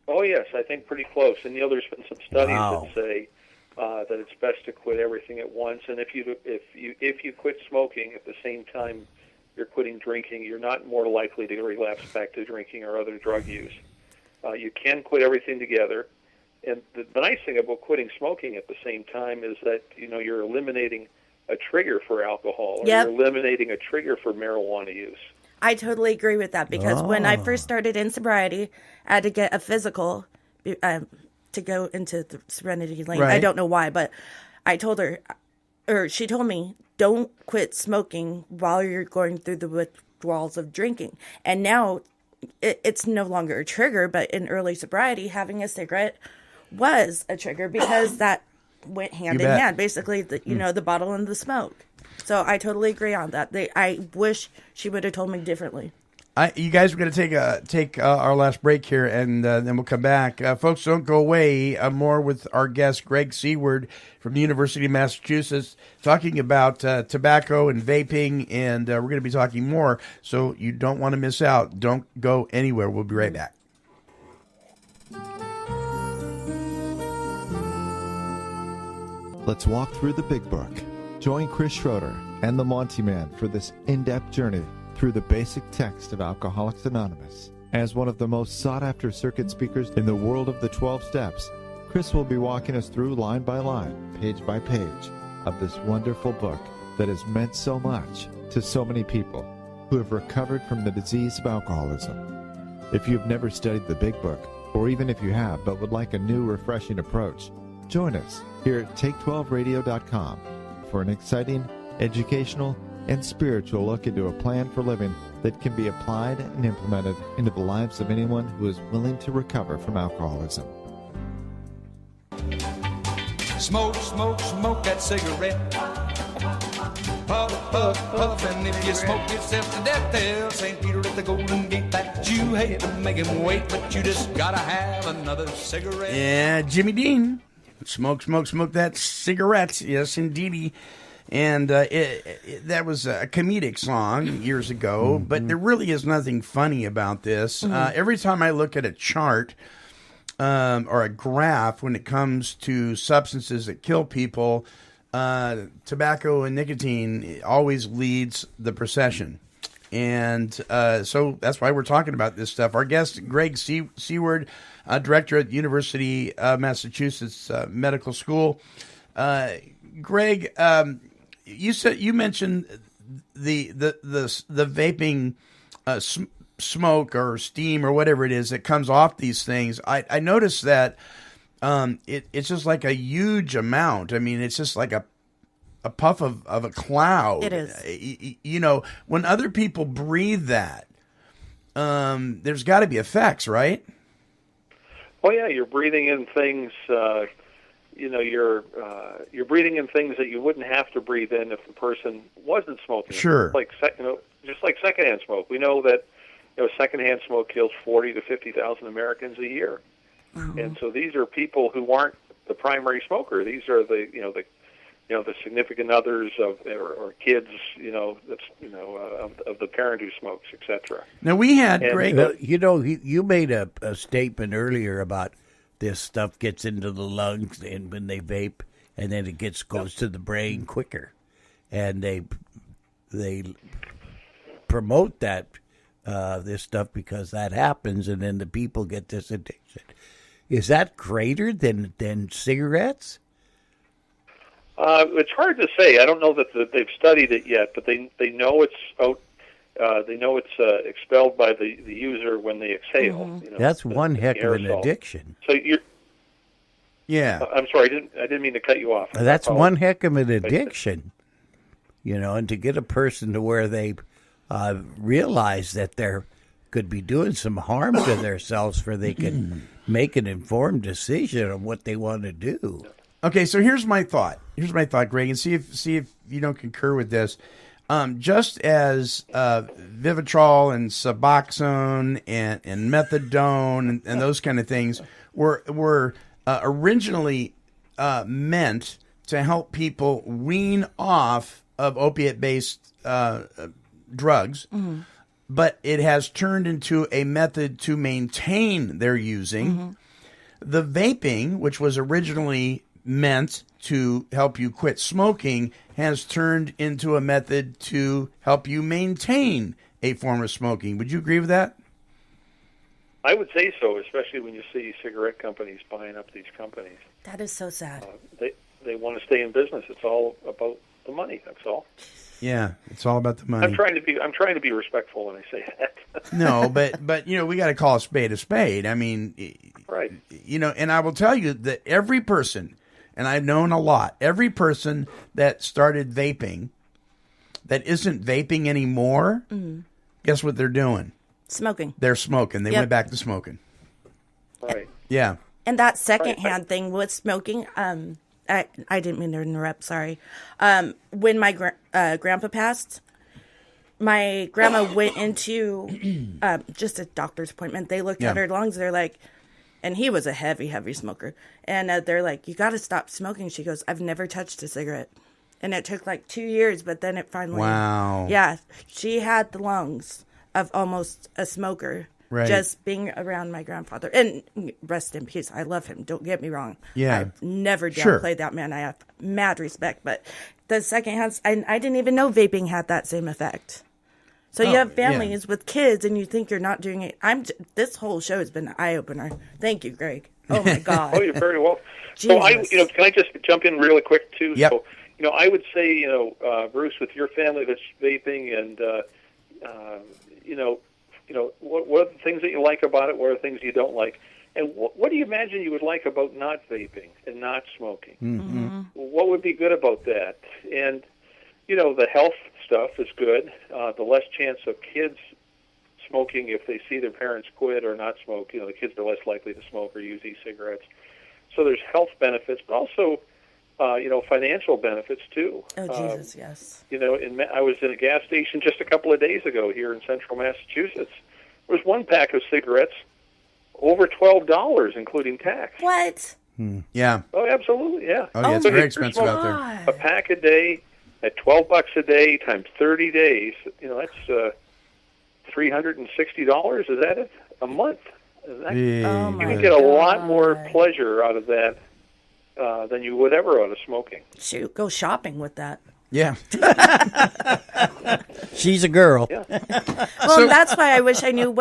Oh yes, I think pretty close. And there's been some studies Wow. that say that it's best to quit everything at once. And if you quit smoking at the same time you're quitting drinking, you're not more likely to relapse back to drinking or other drug use. You can quit everything together. And the nice thing about quitting smoking at the same time is that you're eliminating a trigger for alcohol, or Yep. you're eliminating a trigger for marijuana use. I totally agree with that because when I first started in sobriety, I had to get a physical to go into the Serenity Lane. Right. I don't know why, but I told her, or she told me, don't quit smoking while you're going through the withdrawals of drinking. And now it's no longer a trigger, but in early sobriety, having a cigarette was a trigger because that went hand in bet. hand. Basically, the bottle and the smoke. So I totally agree on that. I wish she would have told me differently. You guys are going to take our last break here, and then we'll come back. Folks, don't go away. More with our guest, Greg Seward from the University of Massachusetts, talking about tobacco and vaping, and we're going to be talking more, so you don't want to miss out. Don't go anywhere. We'll be right back. Let's walk through the big book. Join Chris Schroeder and the Monty Man for this in-depth journey through the basic text of Alcoholics Anonymous. As one of the most sought-after circuit speakers in the world of the 12 steps, Chris will be walking us through line by line, page by page, of this wonderful book that has meant so much to so many people who have recovered from the disease of alcoholism. If you've never studied the big book, or even if you have but would like a new, refreshing approach, join us here at Take12Radio.com for an exciting, educational, and spiritual look into a plan for living that can be applied and implemented into the lives of anyone who is willing to recover from alcoholism. Smoke, smoke, smoke that cigarette. Puff, puff, puff, and if you smoke yourself to death, tell St. Peter at the Golden Gate that you hate to make him wait, but you just gotta have another cigarette. Yeah, Jimmy Dean. Smoke, smoke, smoke that cigarette. Yes, indeedy. And that was a comedic song years ago, but there really is nothing funny about this. Every time I look at a chart or a graph when it comes to substances that kill people, tobacco and nicotine always leads the procession. And so that's why we're talking about this stuff. Our guest, Greg Seward, director at the University of Massachusetts Medical School. Greg, you mentioned the vaping smoke or steam or whatever it is that comes off these things. I noticed that it's just like a huge amount. I mean, it's just like a puff of a cloud. It is. When other people breathe that, there's got to be effects, right? Oh yeah, you're breathing in things. You're breathing in things that you wouldn't have to breathe in if the person wasn't smoking. Sure. Just like secondhand smoke. We know that secondhand smoke kills 40 to 50,000 Americans a year, and so these are people who aren't the primary smoker. These are the significant others or kids, of the parent who smokes, etc. Now we had Greg. You made a statement earlier about this stuff gets into the lungs and when they vape, and then it goes to the brain quicker, and they promote that this stuff because that happens, and then the people get this addiction. Is that greater than cigarettes? It's hard to say. I don't know that they've studied it yet, but they know it's out. They know it's expelled by the user when they exhale. Mm-hmm. You know, That's one heck of an aerosol. addiction. So you're. Yeah. I'm sorry. I didn't mean to cut you off. That's one heck of an addiction. You know, and to get a person to where they realize that they're could be doing some harm to themselves, for they can make an informed decision on what they want to do. Okay, so here's my thought. Greg, and see if you don't concur with this. Just as Vivitrol and Suboxone and Methadone and those kind of things were originally meant to help people wean off of opiate-based drugs, but it has turned into a method to maintain their using. The vaping, which was originally meant to help you quit smoking, has turned into a method to help you maintain a form of smoking. Would you agree with that? I would say so, especially when you see cigarette companies buying up these companies. That is so sad. They want to stay in business. It's all about the money. That's all. Yeah, it's all about the money. I'm trying to be respectful when I say that. No, but you know, we got to call a spade a spade. I mean, right. You know, and I will tell you that every person, and I've known a lot, every person that started vaping that isn't vaping anymore, guess what they're doing? Smoking. They're smoking. They went back to smoking. Right. Yeah. And that secondhand thing with smoking, I didn't mean to interrupt, sorry. When my grandpa passed, my grandma went into just a doctor's appointment. They looked at her lungs. They're like, and he was a heavy, heavy smoker. And they're like, you got to stop smoking. She goes, I've never touched a cigarette. And it took like 2 years, but then it finally. Wow. Yeah. She had the lungs of almost a smoker. Right. Just being around my grandfather. And rest in peace. I love him. Don't get me wrong. Yeah. I've never downplayed that man. I have mad respect. But the secondhand, I didn't even know vaping had that same effect. So you have families with kids, and you think you're not doing it. This whole show has been an eye-opener. Thank you, Greg. Oh, my God. Oh, you're very welcome. Jesus. So, can I just jump in really quick, too? Yep. So, I would say, Bruce, with your family that's vaping and, what are the things that you like about it? What are the things you don't like? And what do you imagine you would like about not vaping and not smoking? Mm-hmm. What would be good about that? And, the health stuff is good. The less chance of kids smoking if they see their parents quit or not smoke. The kids are less likely to smoke or use e-cigarettes. So there's health benefits, but also, financial benefits, too. Oh, Jesus, yes. I was in a gas station just a couple of days ago here in central Massachusetts. There was one pack of cigarettes, over $12, including tax. What? Yeah. Oh, absolutely, yeah. Oh, yeah, it's So very you're expensive out there. God. A pack a day at $12 a day times 30 days, that's $360. Is that it? A month. Oh, You my can get a lot God. more pleasure out of that than you would ever out of smoking. Shoot, go shopping with that. Yeah. She's a girl. Yeah. Well, that's why I wish I knew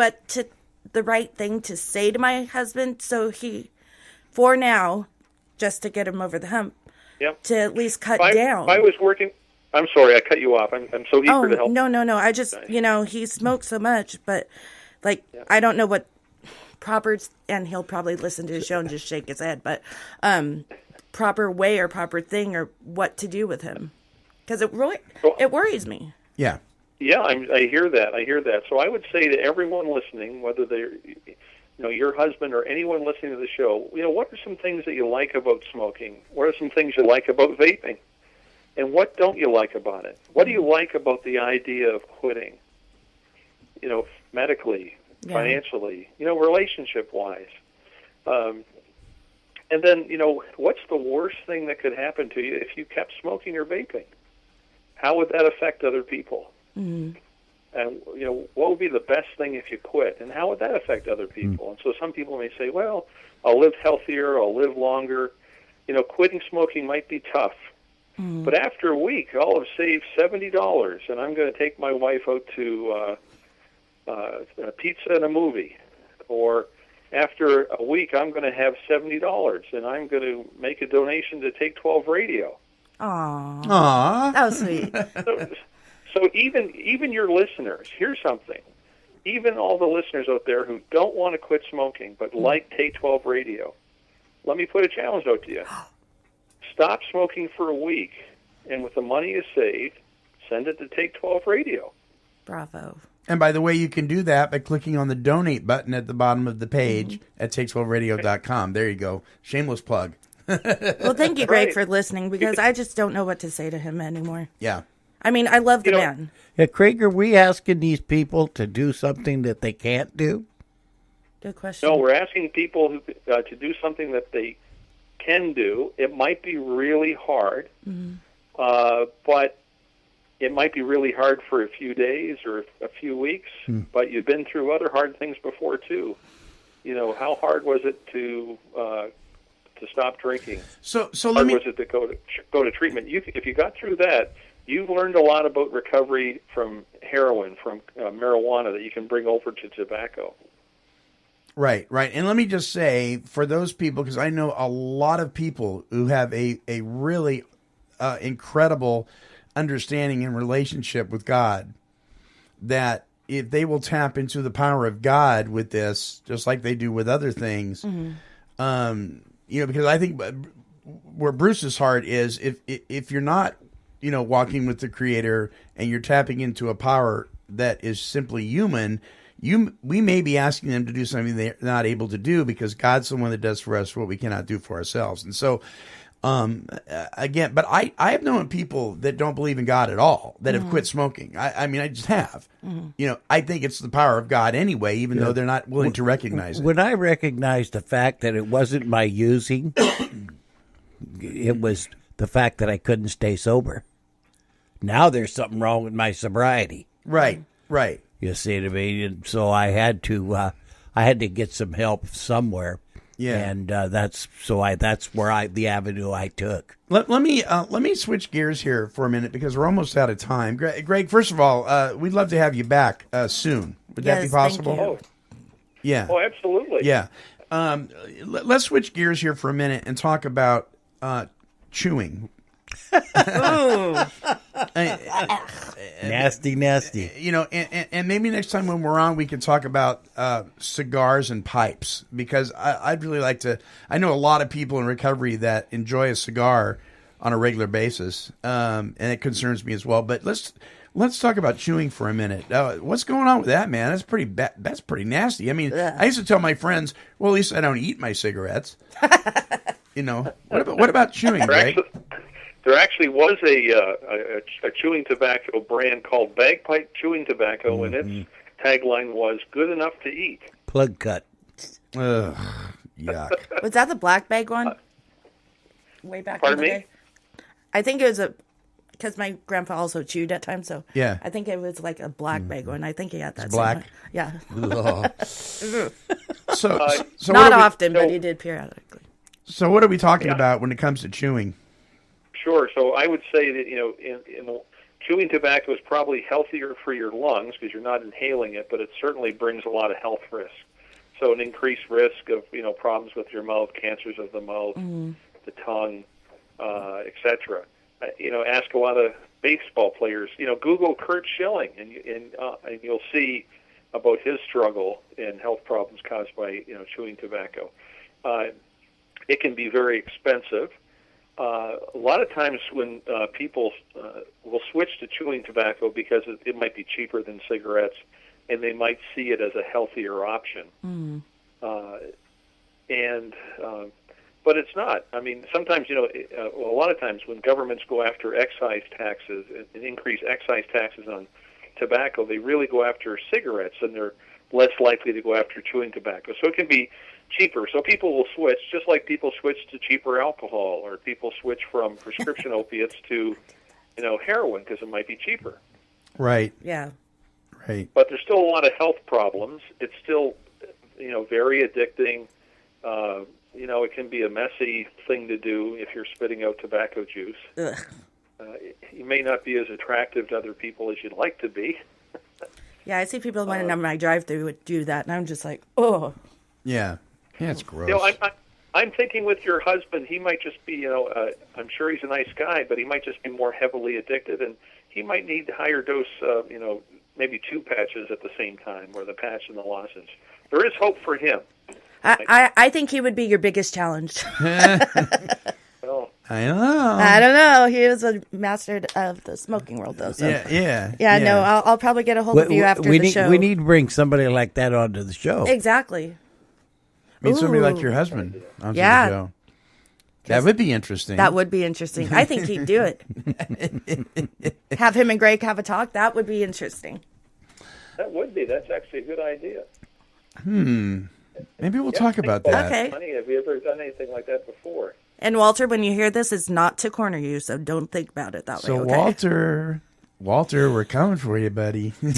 the right thing to say to my husband. So for now, just to get him over the hump, to at least cut down. If I was working, I'm sorry, I cut you off. I'm so eager to help. No. I just, he smokes so much, but I don't know what proper, and he'll probably listen to the show and just shake his head, but proper way or proper thing or what to do with him. Because it worries me. Yeah. Yeah, I hear that. So I would say to everyone listening, whether they're, your husband or anyone listening to the show, what are some things that you like about smoking? What are some things you like about vaping? And what don't you like about it? What do you like about the idea of quitting? Medically, financially, relationship-wise. And then, what's the worst thing that could happen to you if you kept smoking or vaping? How would that affect other people? Mm-hmm. And, what would be the best thing if you quit? And how would that affect other people? And so some people may say, well, I'll live healthier, I'll live longer. Quitting smoking might be tough, But after a week, I'll have saved $70, and I'm going to take my wife out to pizza and a movie. Or after a week, I'm going to have $70, and I'm going to make a donation to Take 12 Radio. Aww. That was sweet. So even your listeners, here's something. Even all the listeners out there who don't want to quit smoking but like Take 12 Radio, let me put a challenge out to you. Stop smoking for a week, and with the money you save, send it to Take 12 Radio. Bravo. And by the way, you can do that by clicking on the donate button at the bottom of the page at take12radio.com. There you go. Shameless plug. Well, thank you, Greg, for listening, because I just don't know what to say to him anymore. Yeah. I mean, I love the man. Yeah, Craig, are we asking these people to do something that they can't do? Good question. No, we're asking people who, to do something that they can do. It might be really hard, but it might be really hard for a few days or a few weeks, but you've been through other hard things before, too. You know, how hard was it to stop drinking? So how hard was it to go to treatment? If you got through that, you've learned a lot about recovery from heroin, from marijuana, that you can bring over to tobacco. Right. And let me just say, for those people, because I know a lot of people who have a really incredible understanding and relationship with God, that if they will tap into the power of God with this, just like they do with other things, because I think where Bruce's heart is, if you're not, walking with the Creator and you're tapping into a power that is simply human, we may be asking them to do something they're not able to do, because God's the one that does for us what we cannot do for ourselves. And so, again, but I have known people that don't believe in God at all that have quit smoking. I mean, I just have. I think it's the power of God anyway, even though they're not willing to recognize it. When I recognized the fact that it wasn't my using, it was the fact that I couldn't stay sober. Now there's something wrong with my sobriety. Right. You see what I mean? And so I had to get some help somewhere. Yeah, and that's where the avenue I took. Let me switch gears here for a minute, because we're almost out of time. Greg, first of all, we'd love to have you back soon. Would that be possible? Thank you. Yeah. Oh, absolutely. Yeah. Let's switch gears here for a minute and talk about chewing. Nasty. And maybe next time when we're on, we can talk about cigars and pipes, because I'd really like to. I know a lot of people in recovery that enjoy a cigar on a regular basis, and it concerns me as well. But let's talk about chewing for a minute. What's going on with that, man? That's pretty that's pretty nasty. I mean, I used to tell my friends, well, at least I don't eat my cigarettes. What about chewing, Greg? There actually was a chewing tobacco brand called Bagpipe Chewing Tobacco, and its tagline was "Good enough to eat." Plug cut. Ugh, yuck. Was that the black bag one? Way back in the day? I think it was because my grandpa also chewed at times, so yeah. I think it was like a black bag one. I think he had that. It's black? Yeah. So not often, but he did periodically. So what are we talking about when it comes to chewing? Sure. So I would say that, in chewing tobacco is probably healthier for your lungs because you're not inhaling it, but it certainly brings a lot of health risk. So an increased risk of, problems with your mouth, cancers of the mouth, the tongue, etc. Ask a lot of baseball players. Google Curt Schilling, and you'll see about his struggle and health problems caused by chewing tobacco. It can be very expensive. A lot of times when people will switch to chewing tobacco because it might be cheaper than cigarettes, and they might see it as a healthier option. But it's not. I mean, sometimes, a lot of times when governments go after excise taxes and increase excise taxes on tobacco, they really go after cigarettes, and they're less likely to go after chewing tobacco. So it can be cheaper. So people will switch, just like people switch to cheaper alcohol, or people switch from prescription opiates to, heroin because it might be cheaper. Right. Yeah. Right. But there's still a lot of health problems. It's still, very addicting. it can be a messy thing to do if you're spitting out tobacco juice. Ugh. You may not be as attractive to other people as you'd like to be. Yeah, I see people running on my drive-through would do that, and I'm just like, oh. Yeah. Yeah, it's gross. I'm thinking with your husband, he might just be, I'm sure he's a nice guy, but he might just be more heavily addicted, and he might need higher dose, maybe 2 patches at the same time, or the patch and the lozenge. There is hope for him. I think he would be your biggest challenge. Well, I don't know. I don't know. He is a master of the smoking world, though. So. Yeah. No, I'll probably get a hold of you after the show. We need to bring somebody like that onto the show. Exactly. I mean, somebody like Ooh. your husband onto Yeah. the show. That would be interesting. That would be interesting. I think he'd do it. Have him and Greg have a talk. That would be interesting. that would be. That's actually a good idea. Maybe we'll talk about that. Okay. Honey, have you ever done anything like that before? And Walter, when you hear this, it's not to corner you, so don't think about it that So way. Okay? Walter, we're coming for you, buddy. No,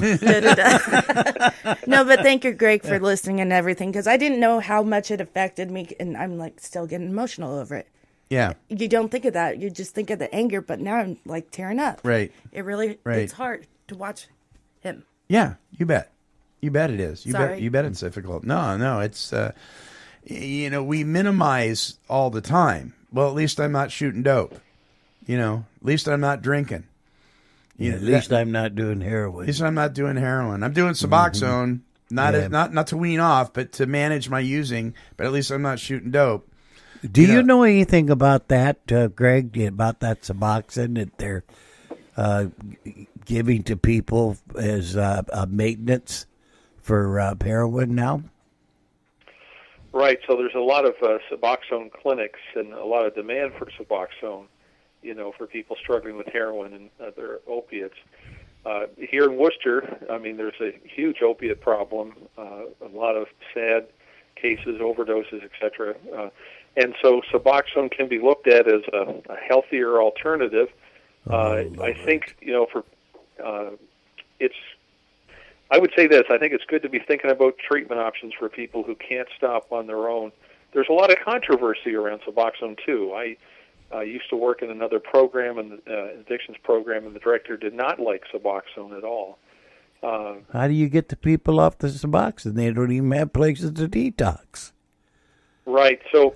but thank you, Greg, for listening and everything, because I didn't know how much it affected me, and I'm like still getting emotional over it. Yeah. You don't think of that. You just think of the anger, but now I'm like tearing up. Right. It really, Right. it's hard to watch him. Yeah, you bet. You bet it is. Sorry. You bet it's difficult. No, it's we minimize all the time. Well, at least I'm not shooting dope. At least I'm not drinking. At least I'm not doing heroin. At least I'm not doing heroin. I'm doing Suboxone, not to wean off, but to manage my using. But at least I'm not shooting dope. Do you know anything about that, Greg? About that Suboxone that they're giving to people as a maintenance for heroin now? Right. So there's a lot of Suboxone clinics and a lot of demand for Suboxone, for people struggling with heroin and other opiates. Here in Worcester, I mean, there's a huge opiate problem, a lot of sad cases, overdoses, etc. And so Suboxone can be looked at as a healthier alternative. I think, I would say this, I think it's good to be thinking about treatment options for people who can't stop on their own. There's a lot of controversy around Suboxone, too. I used to work in another program, an addictions program, and the director did not like Suboxone at all. How do you get the people off the Suboxone? They don't even have places to detox. Right. So,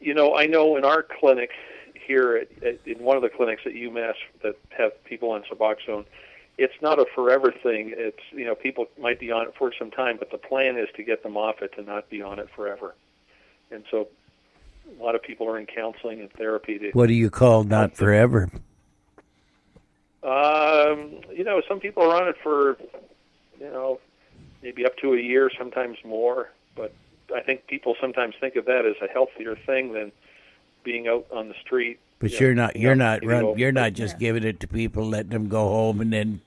I know in our clinic here, in one of the clinics at UMass that have people on Suboxone, it's not a forever thing. It's, people might be on it for some time, but the plan is to get them off it, to not be on it forever. And so a lot of people are in counseling and therapy. What do you call not forever? Some people are on it for, maybe up to a year, sometimes more. But I think people sometimes think of that as a healthier thing than being out on the street. But you're not just giving it to people, letting them go home, and then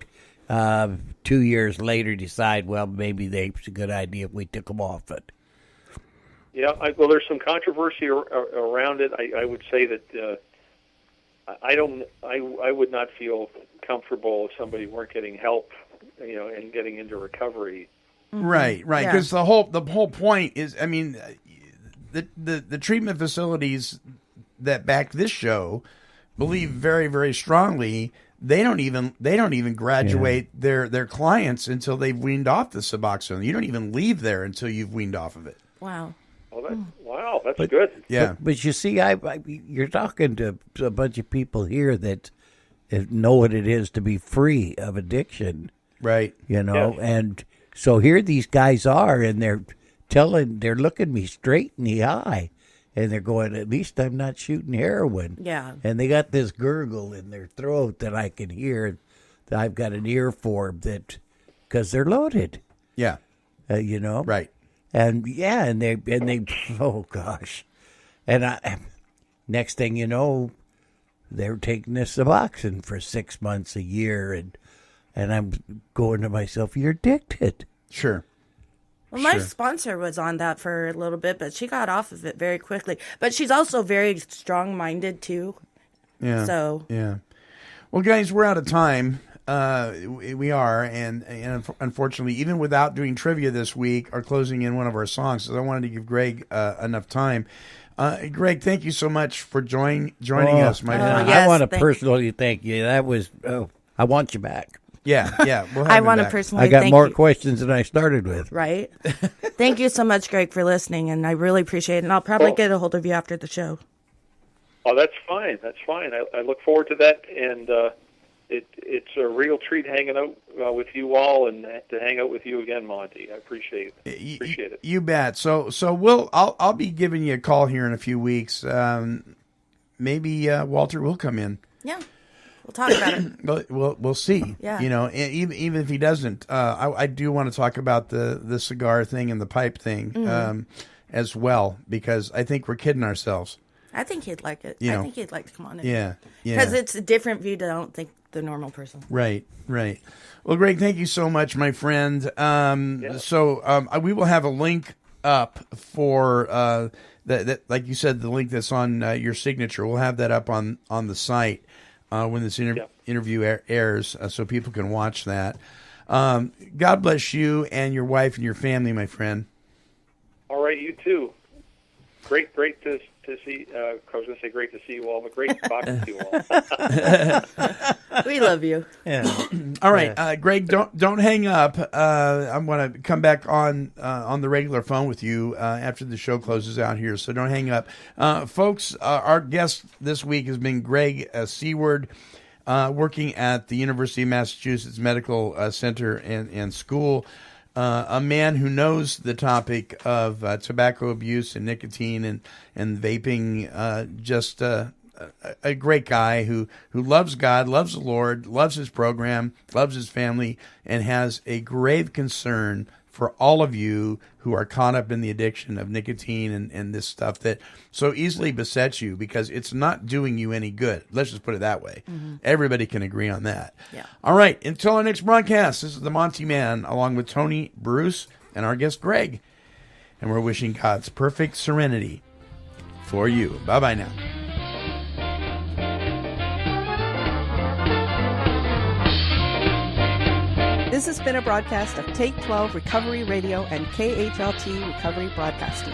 2 years later decide, well, maybe it's a good idea if we took them off it. Yeah, well, there's some controversy around it. I would say that I would not feel comfortable if somebody weren't getting help, and getting into recovery. Right, because the whole point is, I mean, the treatment facilities that back this show believe very, very strongly they don't even graduate their clients until they've weaned off the Suboxone. You don't even leave there until you've weaned off of it. Wow. Well, that's good. Yeah, but you see, you're talking to a bunch of people here that know what it is to be free of addiction, right? Yes. And so here these guys are, and they're looking me straight in the eye. And they're going, at least I'm not shooting heroin. Yeah. And they got this gurgle in their throat that I can hear. That I've got an ear for that, because they're loaded. Yeah. Right. And and they oh gosh, and next thing you know, they're taking this Suboxone for 6 months, a year, and I'm going to myself, you're addicted. Sure. Well, my sponsor was on that for a little bit, but she got off of it very quickly. But she's also very strong-minded, too. Yeah. So. Yeah. Well, guys, we're out of time. We are, and unfortunately, even without doing trivia this week, are closing in one of our songs. So I wanted to give Greg enough time. Greg, thank you so much for joining us, my friend. Yes, I want to personally thank you. That was, I want you back. Yeah. We'll have I him want to back. personally I got thank more you. questions than I started with. Right? Thank you so much, Greg, for listening, and I really appreciate it. And I'll probably get a hold of you after the show. Oh, that's fine. That's fine. I look forward to that, and it's a real treat hanging out with you all, and to hang out with you again, Monty. I appreciate it. You bet. So I'll be giving you a call here in a few weeks. Maybe Walter will come in. Yeah. We'll talk about it. We'll see. Yeah. You know, even if he doesn't, I do want to talk about the cigar thing and the pipe thing as well, because I think we're kidding ourselves. I think he'd like it. I think he'd like to come on in. Yeah. Because it's a different view to, I don't think, the normal person. Right. Well, Greg, thank you so much, my friend. So we will have a link up for that, like you said, the link that's on your signature. We'll have that up on the site when this interview airs, so people can watch that. God bless you and your wife and your family, my friend. All right, you too. Great to see. I was going to say great to see you all, but great talking to you all. We love you. Yeah. All right, Greg, don't hang up. I'm going to come back on the regular phone with you after the show closes out here, so don't hang up. Folks, our guest this week has been Greg Seward, working at the University of Massachusetts Medical Center and School. A man who knows the topic of tobacco abuse and nicotine and vaping, just a great guy who loves God, loves the Lord, loves his program, loves his family, and has a grave concern for all of you who are caught up in the addiction of nicotine and this stuff that so easily besets you, because it's not doing you any good. Let's just put it that way. Mm-hmm. Everybody can agree on that. Yeah. All right. Until our next broadcast, this is the Monty Man along with Tony, Bruce, and our guest Greg. And we're wishing God's perfect serenity for you. Bye-bye now. This has been a broadcast of Take 12 Recovery Radio and KHLT Recovery Broadcasting.